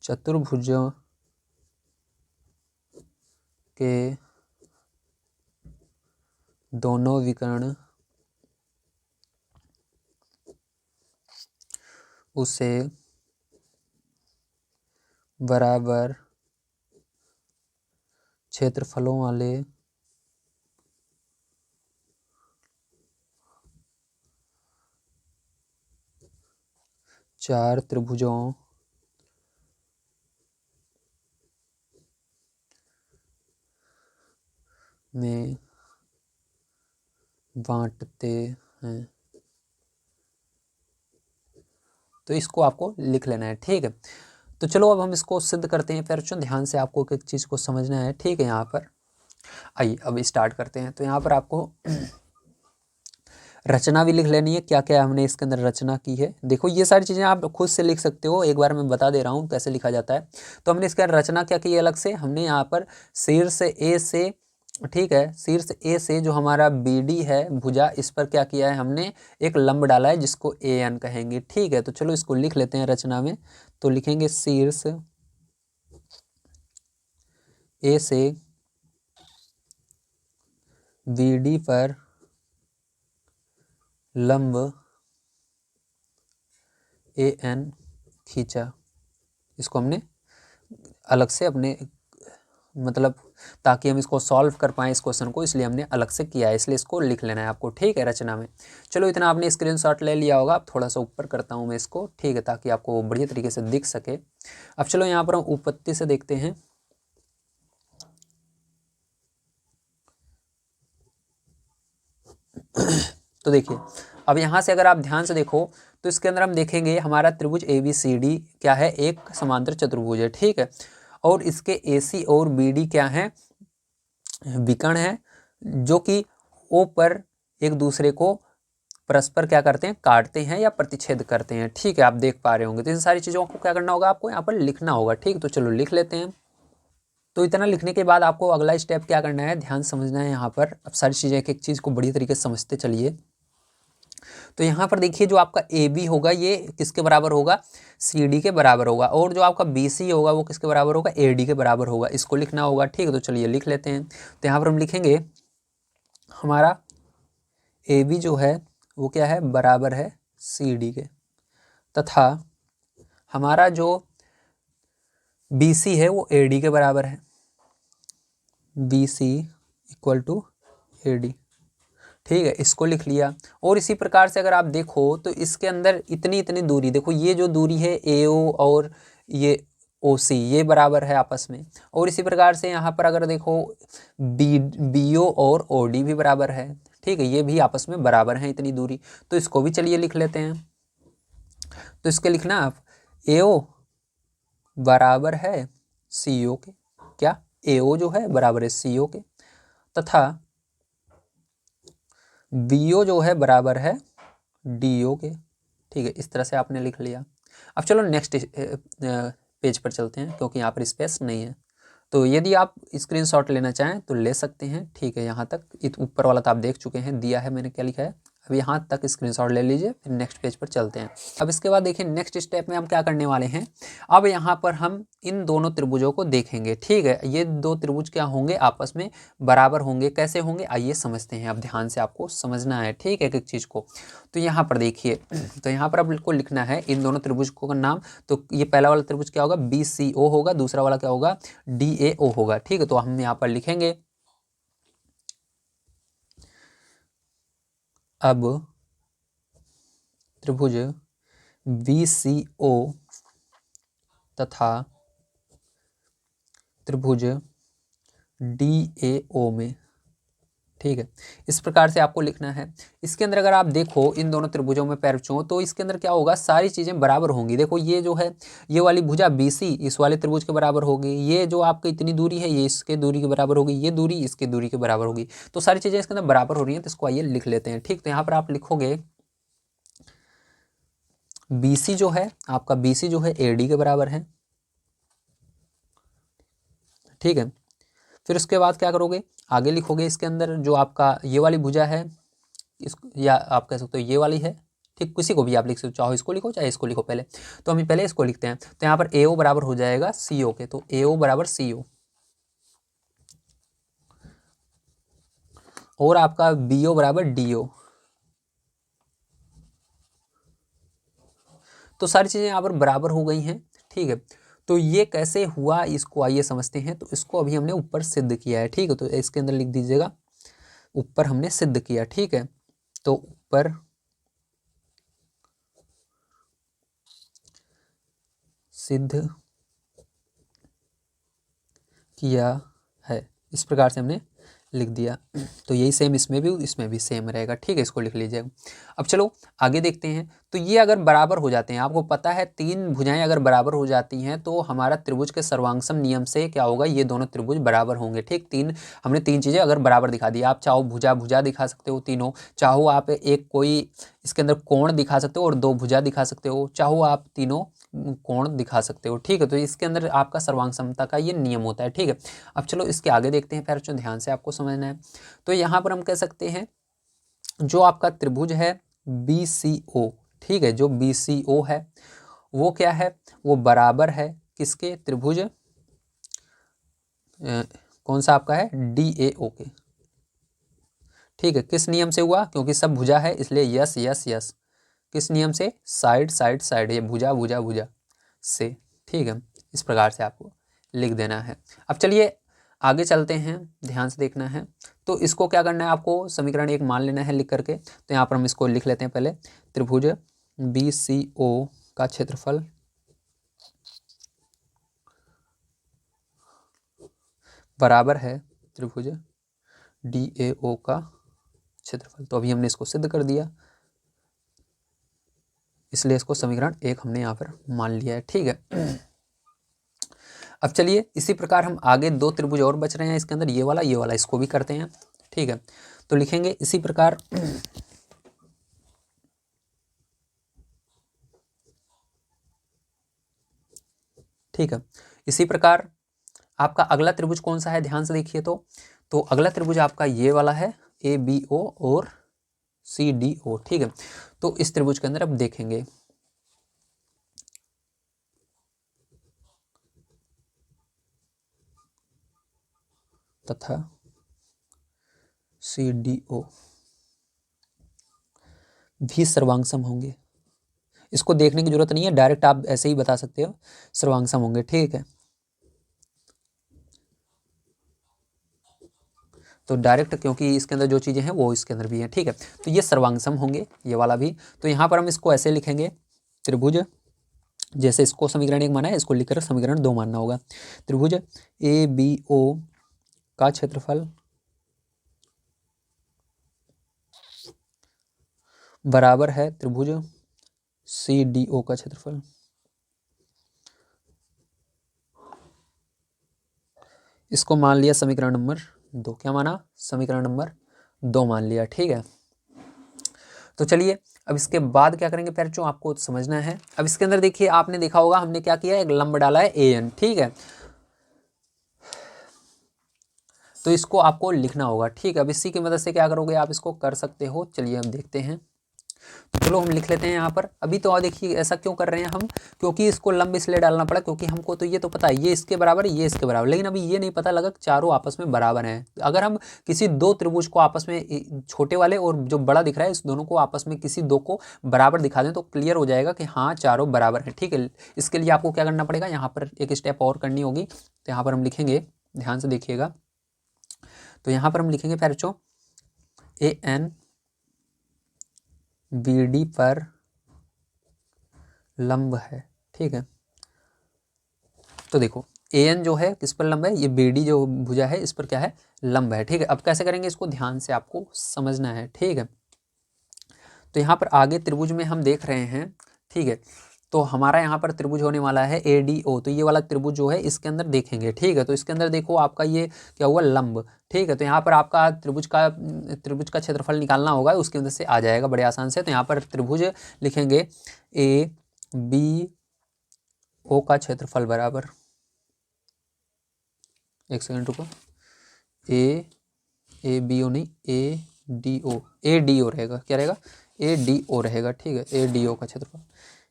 चतुर्भुजों के दोनों विकर्ण उसे बराबर क्षेत्रफलों वाले 4 त्रिभुजों में बांटते हैं। तो इसको आपको लिख लेना है। ठीक है, तो चलो अब हम इसको सिद्ध करते हैं। फिर ध्यान से आपको एक चीज़ को समझना है। ठीक है, यहाँ पर आइए अब स्टार्ट करते हैं। तो यहाँ पर आपको रचना भी लिख लेनी है, क्या क्या हमने इसके अंदर रचना की है। देखो ये सारी चीज़ें आप खुद से लिख सकते हो, एक बार मैं बता दे रहा हूँ कैसे लिखा जाता है। तो हमने इसके अंदर रचना क्या की है अलग से, हमने यहाँ पर शीर्ष ए से, ठीक है, शीर्ष ए से जो हमारा बी डी है भुजा, इस पर क्या किया है, हमने एक लंब डाला है जिसको ए एन कहेंगे। ठीक है, तो चलो इसको लिख लेते हैं रचना में। तो लिखेंगे शीर्ष ए से बी डी पर लंब ए एन खींचा। इसको हमने अलग से अपने मतलब ताकि हम इसको सॉल्व कर पाएँ इस क्वेश्चन को, इसलिए हमने अलग से किया है, इसलिए इसको लिख लेना है आपको। ठीक है, रचना में। चलो इतना आपने स्क्रीनशॉट ले लिया होगा। अब थोड़ा सा ऊपर करता हूँ मैं इसको, ठीक है, ताकि आपको बढ़िया तरीके से दिख सके। अब चलो यहाँ पर हम उत्पत्ति से देखते हैं। तो देखिए, अब यहाँ से अगर आप ध्यान से देखो तो इसके अंदर हम देखेंगे हमारा त्रिभुज ए बी सी डी क्या है, एक समांतर चतुर्भुज है। ठीक है, और इसके ए सी और बी डी क्या है, विकर्ण है, जो कि ओ पर एक दूसरे को परस्पर क्या करते हैं, काटते हैं या प्रतिच्छेद करते हैं। ठीक है, आप देख पा रहे होंगे। तो इन सारी चीज़ों को क्या करना होगा, आपको यहाँ पर लिखना होगा। ठीक, तो चलो लिख लेते हैं। तो इतना लिखने के बाद आपको अगला स्टेप क्या करना है, ध्यान समझना है यहाँ पर। अब सारी चीज़ें एक एक चीज़ को बढ़िया तरीके से समझते चलिए। तो यहाँ पर देखिए जो आपका ए बी होगा ये किसके बराबर होगा, सी डी के बराबर होगा, और जो आपका बी सी होगा वो किसके बराबर होगा, ए डी के बराबर होगा। इसको लिखना होगा। ठीक है, तो चलिए लिख लेते हैं। तो यहाँ पर हम लिखेंगे हमारा ए बी जो है वो क्या है, बराबर है सी डी के, तथा हमारा जो बी सी है वो ए डी के बराबर है, B C equal to A D. ठीक है, इसको लिख लिया। और इसी प्रकार से अगर आप देखो तो इसके अंदर इतनी इतनी दूरी, देखो ये जो दूरी है ए ओ और ये ओ सी, ये बराबर है आपस में। और इसी प्रकार से यहाँ पर अगर देखो बी ओ और ओ डी भी बराबर है। ठीक है, ये भी आपस में बराबर हैं इतनी दूरी। तो इसको भी चलिए लिख लेते हैं। तो इसके लिखना आप ए ओ बराबर है सी ओ के, क्या ए ओ जो है बराबर है सी ओ के, तथा बी ओ जो है बराबर है डी ओ के। ठीक है, इस तरह से आपने लिख लिया। अब चलो नेक्स्ट पेज पर चलते हैं, क्योंकि यहाँ पर स्पेस नहीं है। तो यदि आप स्क्रीनशॉट लेना चाहें तो ले सकते हैं। ठीक है, यहाँ तक ऊपर वाला तो आप देख चुके हैं, दिया है मैंने क्या लिखा है। अब यहाँ तक स्क्रीनशॉट ले लीजिए, फिर नेक्स्ट पेज पर चलते हैं। अब इसके बाद देखिए नेक्स्ट स्टेप में हम क्या करने वाले हैं। अब यहाँ पर हम इन दोनों त्रिभुजों को देखेंगे। ठीक है, ये दो त्रिभुज क्या होंगे, आपस में बराबर होंगे। कैसे होंगे आइए समझते हैं। अब ध्यान से आपको समझना है, ठीक है, एक एक चीज़ को। तो यहाँ पर देखिए, तो यहाँ पर आपको लिखना है इन दोनों त्रिभुजों का नाम। तो ये पहला वाला त्रिभुज क्या होगा, बी सी ओ होगा, दूसरा वाला क्या होगा, डी ए ओ होगा। ठीक है, तो हम यहाँ पर लिखेंगे अब त्रिभुज बी सी ओ तथा त्रिभुज DAO में, ठीक है। इस प्रकार से आपको लिखना है। इसके अंदर अगर आप देखो इन दोनों त्रिभुजों में पैरचों, तो इसके अंदर क्या होगा, सारी चीजें बराबर होंगी। देखो ये जो है, ये वाली भुजा BC इस वाले त्रिभुज के बराबर होगी, ये जो आपकी इतनी दूरी है ये इसके दूरी के बराबर होगी, ये दूरी इसकी दूरी के बराबर होगी। तो सारी चीजें इसके अंदर बराबर हो रही हैं, तो इसको आइए लिख लेते हैं, ठीक। तो यहाँ पर आप लिखोगे BC जो है आपका, BC जो है AD के बराबर है, ठीक है। फिर उसके बाद क्या करोगे, आगे लिखोगे इसके अंदर जो आपका ये वाली भुजा है, इस या आप कह सकते हो ये वाली है, ठीक। किसी को भी आप लिख सकते हो, चाहो इसको लिखो चाहे इसको लिखो पहले। तो हम पहले इसको लिखते हैं। तो यहाँ पर AO बराबर हो जाएगा CO के, तो AO बराबर CO, और आपका BO बराबर DO। तो सारी चीजें यहाँ पर बराबर हो गई हैं, ठीक है। तो ये कैसे हुआ इसको आइए समझते हैं। तो इसको अभी हमने ऊपर सिद्ध किया है, ठीक है। तो इसके अंदर लिख दीजिएगा, ऊपर हमने सिद्ध किया, ठीक है। तो ऊपर सिद्ध किया है, इस प्रकार से हमने लिख दिया। तो यही सेम इसमें भी सेम रहेगा, ठीक है। इसको लिख लीजिएगा। अब चलो आगे देखते हैं। तो ये अगर बराबर हो जाते हैं, आपको पता है तीन भुजाएं अगर बराबर हो जाती हैं तो हमारा त्रिभुज के सर्वांगसम नियम से क्या होगा, ये दोनों त्रिभुज बराबर होंगे, ठीक। हमने तीन चीजें अगर बराबर दिखा दी, आप चाहो भुजा भुजा दिखा सकते हो तीनों, चाहो आप एक कोई इसके अंदर कोण दिखा सकते हो और दो भुजा दिखा सकते हो, चाहो आप तीनों कोण दिखा सकते हो, ठीक है। तो इसके अंदर आपका सर्वांग समता का ये नियम होता है, ठीक है। अब चलो इसके आगे देखते हैं, फिर ध्यान से आपको समझना है। तो यहाँ पर हम कह सकते हैं जो आपका त्रिभुज है BCO, ठीक है, जो BCO है वो क्या है, वो बराबर है किसके, त्रिभुज कौन सा आपका है, DAO के, ठीक है। किस नियम से हुआ, क्योंकि सब भुजा है इसलिए यस यस यस। किस नियम से, साइड साइड साइड, ये भुजा भुजा भुजा से, ठीक है। इस प्रकार से आपको लिख देना है। अब चलिए आगे चलते हैं, ध्यान से देखना है। तो इसको क्या करना है, आपको समीकरण एक मान लेना है लिख करके। तो यहाँ पर हम इसको लिख लेते हैं पहले, त्रिभुज BCO का क्षेत्रफल बराबर है त्रिभुज DAO का क्षेत्रफल। तो अभी हमने इसको सिद्ध कर दिया, इसलिए इसको समीकरण एक हमने यहाँ पर मान लिया है, ठीक है। अब चलिए इसी प्रकार हम आगे दो त्रिभुज और बच रहे हैं इसके अंदर, ये वाला इसको भी करते हैं, ठीक है। तो लिखेंगे इसी प्रकार, ठीक है। इसी प्रकार आपका अगला त्रिभुज कौन सा है, ध्यान से देखिए। तो अगला त्रिभुज आपका ये वाला है, ABO और CDO, ठीक है। तो इस त्रिभुज के अंदर अब देखेंगे, तथा CDO भी सर्वांगसम होंगे। इसको देखने की जरूरत नहीं है, डायरेक्ट आप ऐसे ही बता सकते हो सर्वांगसम होंगे, ठीक है। तो डायरेक्ट, क्योंकि इसके अंदर जो चीजें हैं वो इसके अंदर भी हैं, ठीक है। तो ये सर्वांगसम होंगे, ये वाला भी। तो यहाँ पर हम इसको ऐसे लिखेंगे, त्रिभुज, जैसे इसको समीकरण एक माना है, इसको लिखकर समीकरण दो मानना होगा। त्रिभुज ABO का क्षेत्रफल बराबर है त्रिभुज CDO का क्षेत्रफल। इसको मान लिया समीकरण नंबर 2, क्या माना, समीकरण नंबर 2 मान लिया, ठीक है। तो चलिए अब इसके बाद क्या करेंगे पैरचों, आपको समझना है। अब इसके अंदर देखिए, आपने देखा होगा हमने क्या किया, एक लंब डाला है AN, ठीक है। तो इसको आपको लिखना होगा, ठीक है। अब इसी की मदद से क्या करोगे, आप इसको कर सकते हो। चलिए अब देखते हैं। तो चलो हम लिख लेते हैं यहाँ पर। अभी तो देखिए ऐसा क्यों कर रहे हैं हम, क्योंकि इसको लंब इसलिए डालना पड़ा क्योंकि हमको तो ये तो पता है ये इसके बराबर है, ये इसके बराबर, लेकिन अभी ये नहीं पता लगा कि चारों आपस में बराबर हैं। अगर हम किसी दो त्रिभुज को आपस में, छोटे वाले और जो बड़ा दिख रहा है, इस दोनों को आपस में किसी दो को बराबर दिखा दें तो क्लियर हो जाएगा कि हाँ चारों बराबर हैं, ठीक है। इसके लिए आपको क्या करना पड़ेगा, यहाँ पर एक स्टेप और करनी होगी। तो यहाँ पर हम लिखेंगे, ध्यान से देखिएगा। तो यहाँ पर हम लिखेंगे पैरचों, AN BD पर लंब है, ठीक है। तो देखो ए एन जो है किस पर लंब है, ये बी डी जो भुजा है इस पर क्या है, लंब है। ठीक है, अब कैसे करेंगे इसको ध्यान से आपको समझना है। ठीक है, तो यहाँ पर आगे त्रिभुज में हम देख रहे हैं। ठीक है, तो हमारा यहाँ पर त्रिभुज होने वाला है ए डी ओ। तो ये वाला त्रिभुज जो है इसके अंदर देखेंगे। ठीक है, तो इसके अंदर देखो आपका ये क्या हुआ, लंब। ठीक है, तो यहाँ पर आपका त्रिभुज का क्षेत्रफल निकालना होगा, उसकी वजह से आ जाएगा बड़े आसान से। तो यहाँ पर त्रिभुज लिखेंगे ए बी ओ का क्षेत्रफल बराबर, एक सेकंड रुको, ए बी ओ नहीं, ए डी ओ रहेगा, क्या रहेगा, ए डी ओ रहेगा। ठीक है, ए डी ओ का क्षेत्रफल,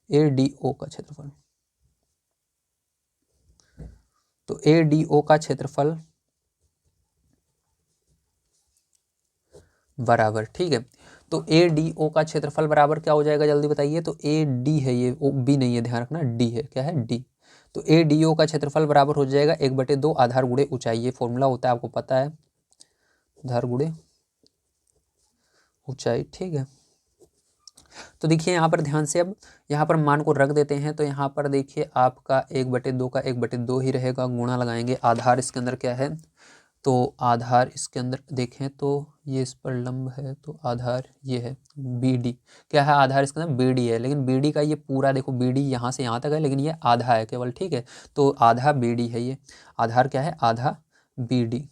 ए डी ओ का क्षेत्रफल, तो ए डी ओ का क्षेत्रफल बराबर। ठीक है, तो ए डी ओ का क्षेत्रफल बराबर क्या हो जाएगा, जल्दी बताइए। तो ए डी है, ये ओ बी नहीं है, ध्यान रखना, डी है, क्या है, डी। तो ए डी ओ का क्षेत्रफल बराबर हो जाएगा 1/2 आधार गुणे ऊंचाई। ये फॉर्मूला होता है, आपको पता है, आधार गुणे ऊंचाई। ठीक है, तो देखिए यहाँ पर ध्यान से, अब यहाँ पर मान को रख देते हैं। तो यहाँ पर देखिए आपका 1/2 का 1/2 ही रहेगा, गुणा लगाएंगे, आधार इसके अंदर क्या है, तो आधार इसके अंदर देखें तो ये इस पर लंब है, तो आधार ये है बी डी, क्या है, आधार इसके अंदर बी डी है। लेकिन बी डी का ये पूरा देखो, बी डी यहाँ से यहाँ तक है, लेकिन ये आधा है केवल। ठीक है, तो आधा बी डी है, ये आधार क्या है, आधा बी डी।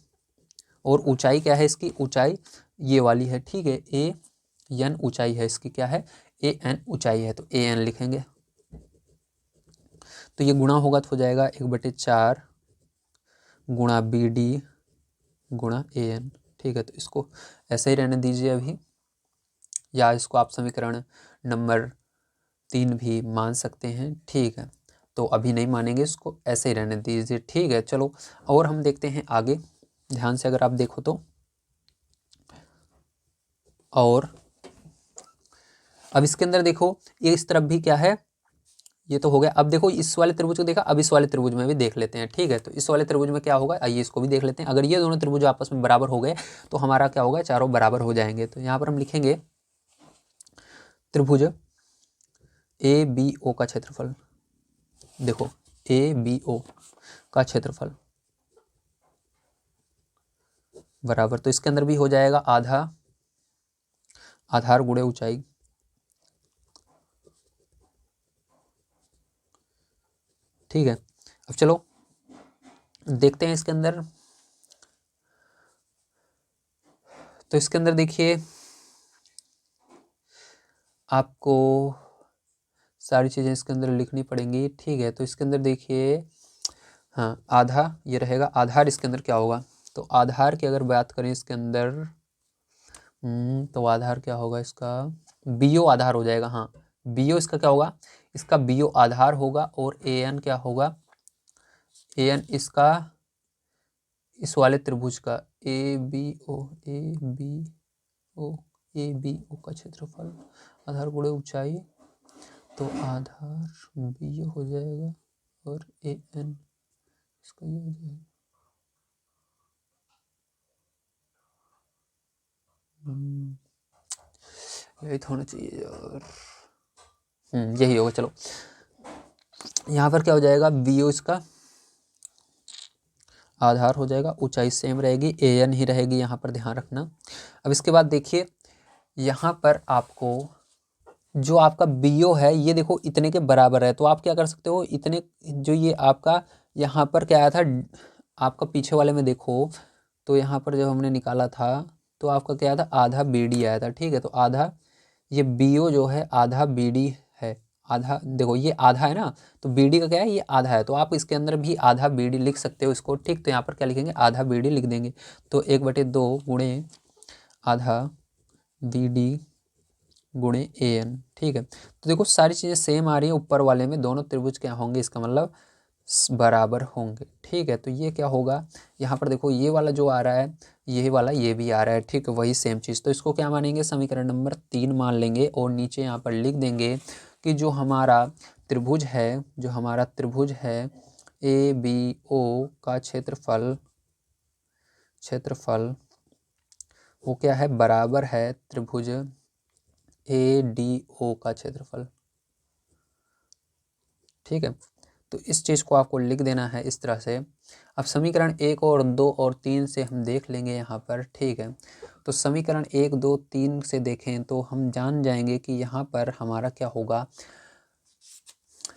और ऊंचाई क्या है इसकी, ऊंचाई ये वाली है। ठीक है, ए एन ऊंचाई है इसकी, क्या है, ए एन ऊंचाई है, तो ए एन लिखेंगे। तो ये गुणा होगा तो हो जाएगा 1/4 गुणा बी डी गुणा ए एन। ठीक है, तो इसको ऐसे ही रहने दीजिए अभी, या इसको आप समीकरण नंबर 3 भी मान सकते हैं। ठीक है, तो अभी नहीं मानेंगे, इसको ऐसे ही रहने दीजिए। ठीक है, चलो और हम देखते हैं आगे, ध्यान से अगर आप देखो तो। और अब इसके अंदर देखो, ये इस तरफ भी क्या है, ये तो हो गया। अब देखो इस वाले त्रिभुज को देखा, अब इस वाले त्रिभुज में भी देख लेते हैं। ठीक है, तो इस वाले त्रिभुज में क्या होगा, आइए इसको भी देख लेते हैं। अगर ये दोनों त्रिभुज आपस में बराबर हो गए तो हमारा क्या होगा, चारों बराबर हो जाएंगे। तो यहाँ पर हम लिखेंगे त्रिभुज ए बी ओ का क्षेत्रफल। देखो ए बी ओ का क्षेत्रफल बराबर, तो इसके अंदर भी हो जाएगा आधा आधार गुणे ऊंचाई। ठीक है, अब चलो देखते हैं इसके अंदर। तो इसके अंदर देखिए आपको सारी चीज़ें इसके अंदर लिखनी पड़ेंगी। ठीक है, तो इसके अंदर देखिए, हाँ आधा ये रहेगा, आधार इसके अंदर क्या होगा, तो आधार की अगर बात करें इसके अंदर, तो आधार क्या होगा इसका, बीओ आधार हो जाएगा। हाँ, बीओ इसका क्या होगा, इसका बीओ आधार होगा। और ए एन क्या होगा, ए एन इसका इस वाले त्रिभुज का A B O A B O का क्षेत्रफल आधार गुणे ऊंचाई, तो आधार बी हो जाएगा और ए एन इसका ये हो जाएगा, यही तो होना चाहिए यार, यही होगा। चलो यहाँ पर क्या हो जाएगा, बी ओ इसका आधार हो जाएगा, ऊंचाई सेम रहेगी, ए एन ही रहेगी, यहाँ पर ध्यान रखना। अब इसके बाद देखिए यहाँ पर आपको जो आपका बी ओ है, ये देखो इतने के बराबर है। तो आप क्या कर सकते हो, इतने जो ये आपका यहाँ पर क्या आया था, आपका पीछे वाले में देखो, तो यहाँ पर जब हमने निकाला था तो आपका क्या आया था, आधा बी डी आया था। ठीक है, तो आधा ये बी ओ जो है आधा बी डी है, आधा देखो ये आधा है ना, तो बी डी का क्या है, ये आधा है। तो आप इसके अंदर भी आधा बी डी लिख सकते हो इसको। ठीक, तो यहाँ पर क्या लिखेंगे, आधा बी डी लिख देंगे। तो 1/2 गुणे आधा बी डी गुणे ए एन। ठीक है, तो देखो सारी चीज़ें सेम आ रही है, ऊपर वाले में दोनों त्रिभुज क्या होंगे, इसका मतलब बराबर होंगे। ठीक है, तो ये क्या होगा, यहाँ पर देखो ये वाला जो आ रहा है, ये वाला ये भी आ रहा है। ठीक है, वही सेम चीज़, तो इसको क्या मानेंगे, समीकरण नंबर 3 मान लेंगे। और नीचे यहाँ पर लिख देंगे कि जो हमारा त्रिभुज है, जो हमारा त्रिभुज है ए बी ओ का क्षेत्रफल वो क्या है, बराबर है त्रिभुज ए डी ओ का क्षेत्रफल। ठीक है, तो इस चीज़ को आपको लिख देना है इस तरह से। अब समीकरण 1 और 2 और 3 से हम देख लेंगे यहाँ पर, ठीक है। तो समीकरण 1, 2, 3 से देखें तो हम जान जाएंगे कि यहाँ पर हमारा क्या होगा,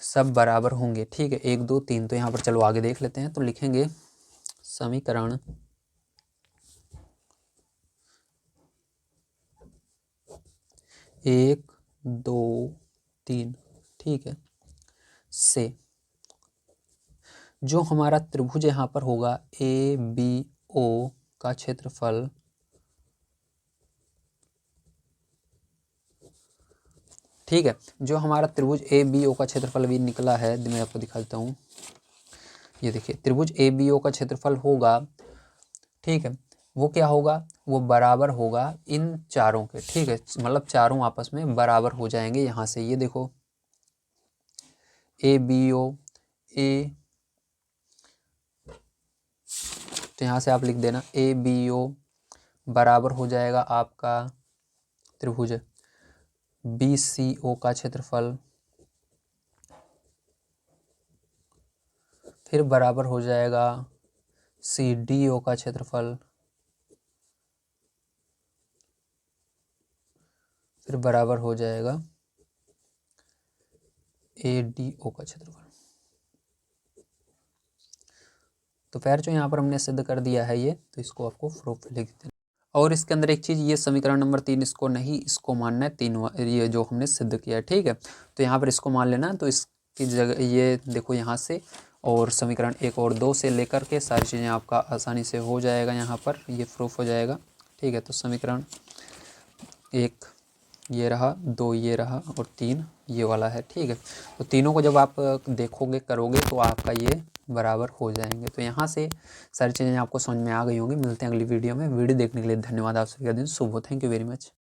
सब बराबर होंगे, ठीक है। 1, 2, 3, तो यहाँ पर चलो आगे देख लेते हैं। तो लिखेंगे समीकरण 1, 2, 3, ठीक है, से जो हमारा त्रिभुज यहाँ पर होगा ABO का क्षेत्रफल, ठीक है, जो हमारा त्रिभुज ABO का क्षेत्रफल भी निकला है, मैं आपको दिखा देता हूँ। ये देखिए त्रिभुज ABO का क्षेत्रफल होगा, ठीक है, वो क्या होगा, वो बराबर होगा इन चारों के, ठीक है, मतलब चारों आपस में बराबर हो जाएंगे। यहाँ से ये देखो ABO A, तो यहाँ से आप लिख देना ABO बराबर हो जाएगा आपका त्रिभुज BCO का क्षेत्रफल, फिर बराबर हो जाएगा CDO का क्षेत्रफल, फिर बराबर हो जाएगा ADO का क्षेत्रफल। तो फिर जो यहाँ पर हमने सिद्ध कर दिया है ये, तो इसको आपको प्रूफ लिख देना। और इसके अंदर एक चीज़, ये समीकरण नंबर 3 इसको नहीं, इसको मानना है 3, ये जो हमने सिद्ध किया है, ठीक है। तो यहाँ पर इसको मान लेना, तो इसकी जगह ये देखो यहाँ से, और समीकरण 1 और 2 से लेकर के सारी चीज़ें आपका आसानी से हो जाएगा, यहाँ पर ये प्रूफ हो जाएगा, ठीक है। तो समीकरण 1 ये रहा, 2 ये रहा, और 3 ये वाला है, ठीक है। तो तीनों को जब आप देखोगे करोगे तो आपका ये बराबर हो जाएंगे। तो यहाँ से सारी चीज़ें आपको समझ में आ गई होंगी। मिलते हैं अगली वीडियो में। वीडियो देखने के लिए धन्यवाद। आप सभी का दिन शुभ हो। Thank you very much.